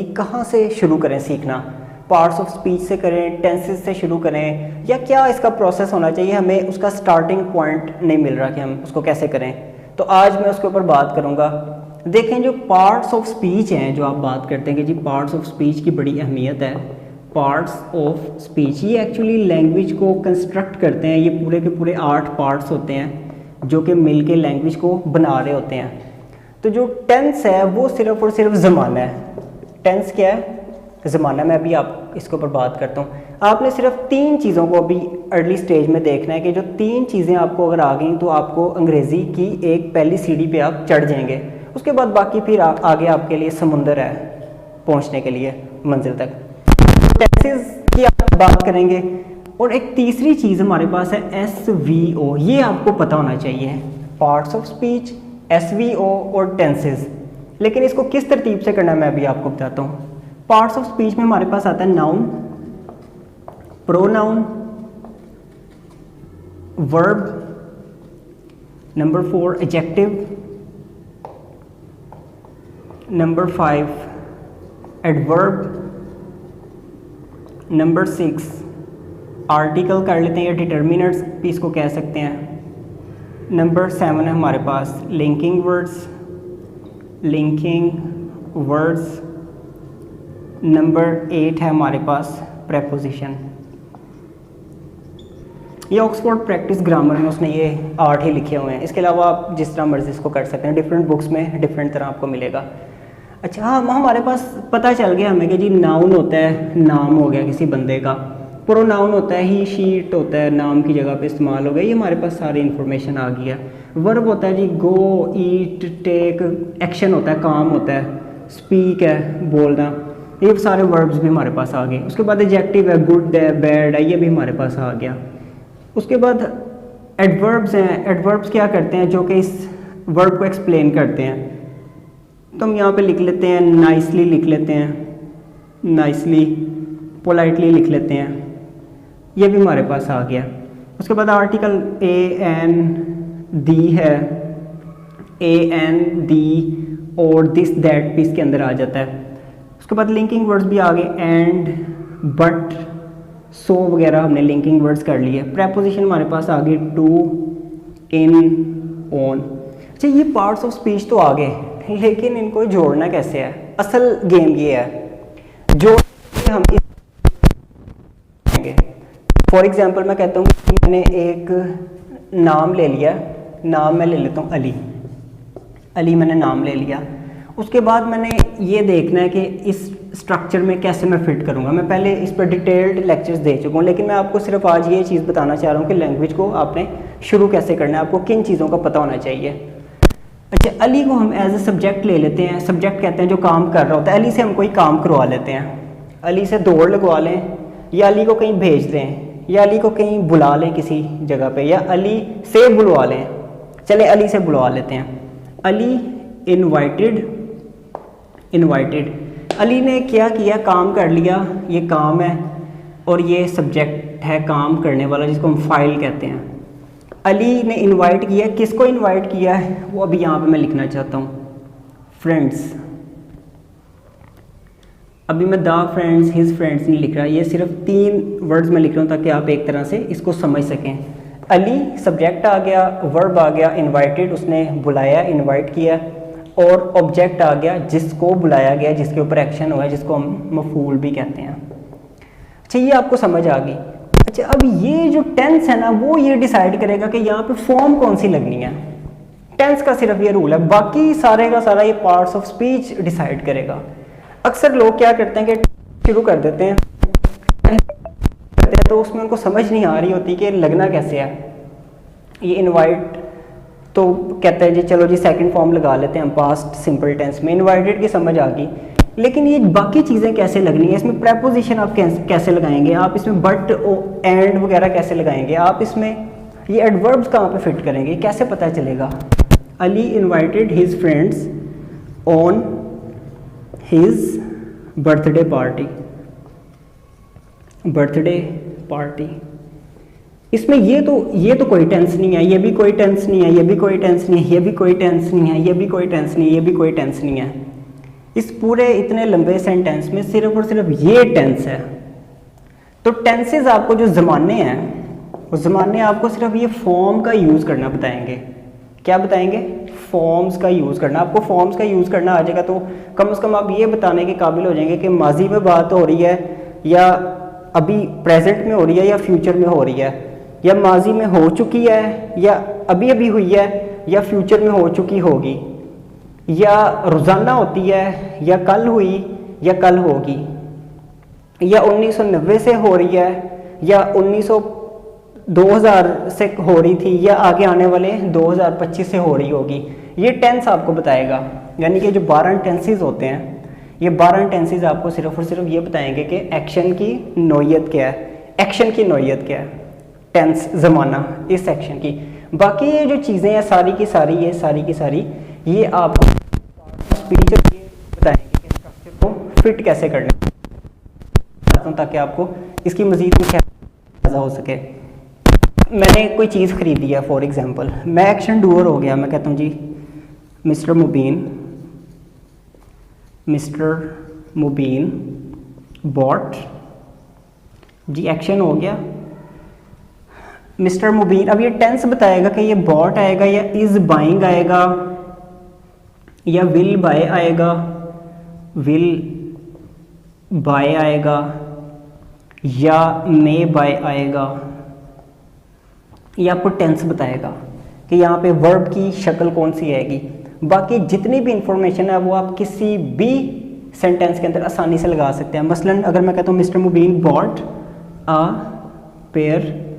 कि कहाँ से शुरू करें सीखना, पार्ट्स ऑफ स्पीच से करें, टेंसेस से शुरू करें, या क्या इसका प्रोसेस होना चाहिए, हमें उसका स्टार्टिंग पॉइंट नहीं मिल रहा कि हम उसको कैसे करें। तो आज मैं उसके ऊपर बात करूँगा। देखें, जो पार्ट्स ऑफ स्पीच हैं, जो आप बात करते हैं कि जी पार्ट्स ऑफ स्पीच की बड़ी अहमियत है। पार्ट्स ऑफ स्पीच ये एक्चुअली लैंग्वेज को कंस्ट्रक्ट करते हैं। ये पूरे के पूरे 8 पार्ट्स होते हैं जो कि मिल के लैंग्वेज को बना रहे होते हैं। तो जो टेंस है वो सिर्फ और सिर्फ ज़माना है। टेंस क्या है? ज़माना। मैं अभी आप इसके ऊपर बात करता हूँ। आपने सिर्फ 3 चीज़ों को अभी अर्ली स्टेज में देखना है कि जो 3 चीज़ें आपको अगर आ गई तो आपको अंग्रेज़ी की एक पहली सीढ़ी पे आप चढ़ जाएंगे। उसके बाद बाकी फिर आगे आपके लिए समुंदर है पहुँचने के लिए मंजिल तक। टेंसेस की आप बात करेंगे। और एक तीसरी चीज़ हमारे पास है SVO। ये आपको पता होना चाहिए, पार्ट्स ऑफ स्पीच, SVO और टेंसेस। लेकिन इसको किस तरतीब से करना है मैं अभी आपको बताता हूँ। पार्ट्स ऑफ स्पीच में हमारे पास आता है noun, pronoun, verb, number 4 adjective, number 5 adverb, number 6 article कर लेते हैं या डिटर्मिनर्स भी इसको कह सकते हैं। नंबर 7 है हमारे पास लिंकिंग वर्ड्स। नंबर 8 है हमारे पास प्रेपोजिशन। ये ऑक्सफोर्ड प्रैक्टिस ग्रामर में उसने ये 8 ही लिखे हुए हैं। इसके अलावा आप जिस तरह मर्जी इसको कर सकते हैं, डिफरेंट बुक्स में डिफरेंट तरह आपको मिलेगा। अच्छा, हाँ, हमारे पास पता चल गया हमें कि जी नाउन होता है, नाम हो गया किसी बंदे का। प्रोनाउन होता है ही, शी, इट होता है, नाम की जगह पे इस्तेमाल हो गया। ये हमारे पास सारी इन्फॉर्मेशन आ गई है। वर्ब होता है जी गो, ईट, टेक, एक्शन होता है, काम होता है, स्पीक है, बोलना। ये सारे वर्ब्स भी हमारे पास आ गए। उसके बाद एडजेक्टिव है, गुड है, बैड है, ये भी हमारे पास आ गया। उसके बाद एडवर्ब्स हैं। एडवर्ब्स क्या करते हैं? जो कि इस वर्ब को एक्सप्लेन करते हैं। तो हम यहाँ पे लिख लेते हैं नाइसली, लिख लेते हैं नाइसली, पोलाइटली लिख लेते हैं। ये भी हमारे पास आ गया। उसके बाद आर्टिकल AN दी है, AN दी और दिस दैट भी इसके अंदर आ जाता है। उसके बाद लिंकिंग वर्ड्स भी आ गए, एंड, बट, सो वगैरह हमने लिंकिंग वर्ड्स कर लिए। प्रेपोजिशन हमारे पास आ गए टू, इन, ऑन। अच्छा, ये पार्ट्स ऑफ स्पीच तो आ गए, लेकिन इनको जोड़ना कैसे है? असल गेम ये है जो हम फॉर एग्जाम्पल मैं कहता हूँ कि मैंने एक नाम ले लिया। नाम मैं ले लेता हूँ अली मैंने नाम ले लिया। उसके बाद मैंने ये देखना है कि इस स्ट्रक्चर में कैसे मैं फिट करूँगा। मैं पहले इस पर डिटेल्ड लेक्चर्स दे चुका हूँ, लेकिन मैं आपको सिर्फ आज ये चीज़ बताना चाह रहा हूँ कि लैंग्वेज को आपने शुरू कैसे करना है, आपको किन चीज़ों का पता होना चाहिए। अच्छा, अली को हम एज ए सब्जेक्ट ले लेते हैं। सब्जेक्ट कहते हैं जो काम कर रहा होता है। अली से हम कोई काम करवा लेते हैं। अली से दौड़ लगवा लें, या अली को कहीं भेज दें, या अली को कहीं बुला लें किसी जगह पे, या अली से बुलवा लें। चले अली से बुलवा लेते हैं। अली इनवाइटेड। अली ने क्या किया? काम कर लिया, ये काम है, और ये सब्जेक्ट है काम करने वाला जिसको हम फाइल कहते हैं। अली ने इनवाइट किया। किसको इनवाइट किया है वो अभी यहाँ पे मैं लिखना चाहता हूँ, फ्रेंड्स। अभी मैं द फ्रेंड्स, हिज फ्रेंड्स नहीं लिख रहा, ये सिर्फ 3 वर्ड्स में लिख रहा हूँ ताकि आप एक तरह से इसको समझ सकें। अली सब्जेक्ट आ गया, वर्ब आ गया, इनवाइटेड उसने बुलाया, इनवाइट किया, और ऑब्जेक्ट आ गया जिसको बुलाया गया, जिसके ऊपर एक्शन हुआ है, जिसको हम मफूल भी कहते हैं। अच्छा, ये आपको समझ आ गई। अच्छा, अब ये जो टेंस है ना, वो ये डिसाइड करेगा कि यहाँ पे फॉर्म कौन सी लगनी है। टेंस का सिर्फ ये रूल है, बाकी सारे का सारा ये पार्ट्स ऑफ स्पीच डिसाइड करेगा। अक्सर लोग क्या करते हैं कि शुरू कर देते हैं तो उसमें उनको समझ नहीं आ रही होती कि लगना कैसे है। ये इनवाइट तो कहते हैं जी चलो जी सेकंड फॉर्म लगा लेते हैं हम पास्ट सिंपल टेंस में, इनवाइटेड की समझ आ गई। लेकिन ये बाकी चीज़ें कैसे लगनी है, इसमें प्रेपोजिशन आप कैसे लगाएंगे, आप इसमें बट, एंड वगैरह कैसे लगाएंगे, आप इसमें ये एडवर्ब्स कहाँ पे फिट करेंगे, कैसे पता चलेगा। Ali invited his friends on his birthday party. इसमें ये तो कोई टेंस नहीं है, ये भी कोई टेंस नहीं है, ये भी कोई टेंस नहीं है, ये भी कोई टेंस नहीं है, ये भी कोई टेंस नहीं है, ये भी कोई टेंस नहीं है। इस पूरे इतने लंबे सेंटेंस में सिर्फ और सिर्फ ये टेंस है। तो टेंसेज आपको जो ज़माने हैं वो ज़माने आपको सिर्फ ये फॉर्म का यूज़ करना बताएंगे। क्या बताएंगे? फॉर्म्स का यूज़ करना। आपको फॉर्म्स का यूज़ करना आ जाएगा तो कम से कम आप ये बताने के काबिल हो जाएंगे कि माजी में बात हो रही है या अभी प्रेजेंट में हो रही है या फ्यूचर में हो रही है, या माजी में हो चुकी है या अभी अभी हुई है या फ्यूचर में हो चुकी होगी, या रोज़ाना होती है या कल हुई या कल होगी, या 1990 से हो रही है या 2000 से हो रही थी या आगे आने वाले 2025 से हो रही होगी। ये टेंस आपको बताएगा। यानी कि जो 12 टेंसेस होते हैं, ये 12 टेंसेस आपको सिर्फ और सिर्फ ये बताएंगे कि एक्शन की नौयत क्या है, एक्शन की नौयत क्या है, टेंस ज़माना इस एक्शन की। बाकी ये जो चीज़ें हैं सारी की सारी ये आपको स्पीच बताएंगे कि स्ट्रक्चर को फिट कैसे करना है, ताकि आपको इसकी मज़ीद कुछ अंदाज़ा हो सके। मैंने कोई चीज़ खरीदी है, फॉर एग्जांपल मैं एक्शन डूअर हो गया, मैं कहता हूँ जी मिस्टर मुबीन बॉट, जी एक्शन हो गया मिस्टर मुबीन। अब ये टेंस बताएगा कि ये बॉट आएगा या इज बाइंग आएगा या विल बाय आएगा, विल बाय आएगा या मे बाय आएगा। ये आपको टेंस बताएगा कि यहाँ पे वर्ब की शक्ल कौन सी आएगी। बाकी जितनी भी इंफॉर्मेशन है वो आप किसी भी सेंटेंस के अंदर आसानी से लगा सकते हैं। मसलन अगर मैं कहता हूँ mister Mubeen bought a pair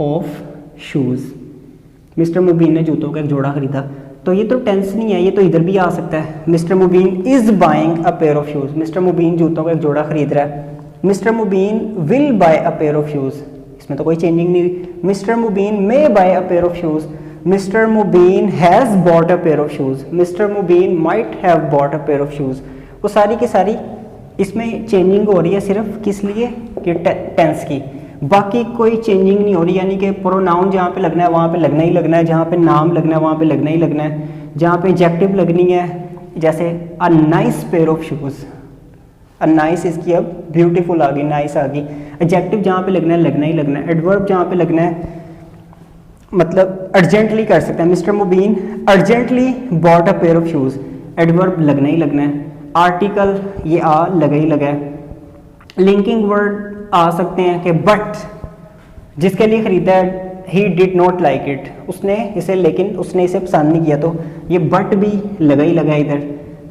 of shoes, mister Mubeen ने जूतों का एक जोड़ा खरीदा, तो ये तो टेंस नहीं है, ये तो इधर भी आ सकता है। Mister Mubeen is buying a pair of shoes, mister Mubeen जूतों का एक जोड़ा खरीद रहा है। Mister Mubeen will buy a pair of shoes, इसमें तो कोई चेंजिंग नहीं हुई। Mister Mubeen may buy a pair of shoes, mister Mubeen has bought a pair of shoes, mister Mubeen might have bought a pair of shoes. वो सारी की सारी इसमें चेंजिंग हो रही है सिर्फ किस लिए कि टेंस की, बाकी कोई चेंजिंग नहीं हो रही। यानी कि प्रोनाउन जहाँ पे लगना है वहाँ पे लगना ही लगना है, जहाँ पे नाम लगना है वहाँ पे लगना ही लगना है, जहाँ पे एडजेक्टिव लगनी है जैसे a nice pair of shoes, a nice इसकी अब ब्यूटीफुल आ गई, नाइस आ गई। एडजेक्टिव जहाँ पे लगना है लगना है। एडवर्ब जहाँ पे लगना है मतलब अर्जेंटली कर सकते हैं, mister Mubeen urgently bought a pair of shoes, adverb लगना ही लगना है। आर्टिकल ये आ लगा ही लगा है। लिंकिंग वर्ड आ सकते हैं कि बट जिसके लिए खरीदा है he did not like it, उसने इसे लेकिन उसने इसे पसंद नहीं किया, तो ये बट भी लगा ही लगा इधर,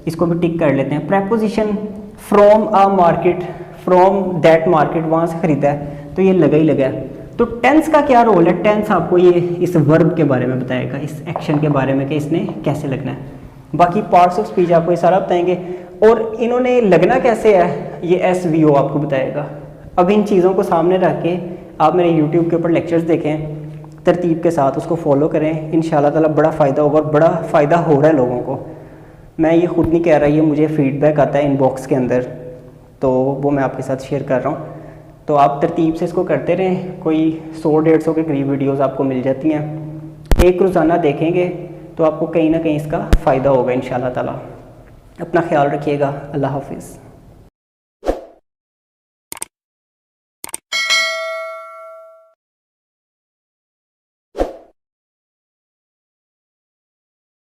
इसको भी टिक कर लेते हैं। Preposition from a market, from that market, वहाँ से खरीदा है तो ये लगा ही लगा है। तो टेंस का क्या रोल है? टेंस आपको ये इस वर्ब के बारे में बताएगा, इस एक्शन के बारे में कि इसने कैसे लगना है। बाकी पार्ट्स ऑफ स्पीच आपको ये सारा बताएंगे, और इन्होंने लगना कैसे है ये SVO आपको बताएगा। अब इन चीज़ों को सामने रख के आप मेरे YouTube के ऊपर लेक्चर्स देखें, तरतीब के साथ उसको फॉलो करें, इंशाल्लाह ताला बड़ा फ़ायदा होगा, और बड़ा फ़ायदा हो रहा है लोगों को। मैं ये खुद नहीं कह रहा, ये मुझे फीडबैक आता है इनबॉक्स के अंदर, तो वो मैं आपके साथ शेयर कर रहा हूँ। तो आप तरतीब से इसको करते रहें, कोई 100-150 के करीब वीडियोस आपको मिल जाती हैं। एक रोज़ाना देखेंगे तो आपको कहीं ना कहीं इसका फ़ायदा होगा इंशाल्लाह ताला। अपना ख्याल रखिएगा। अल्लाह हाफिज़।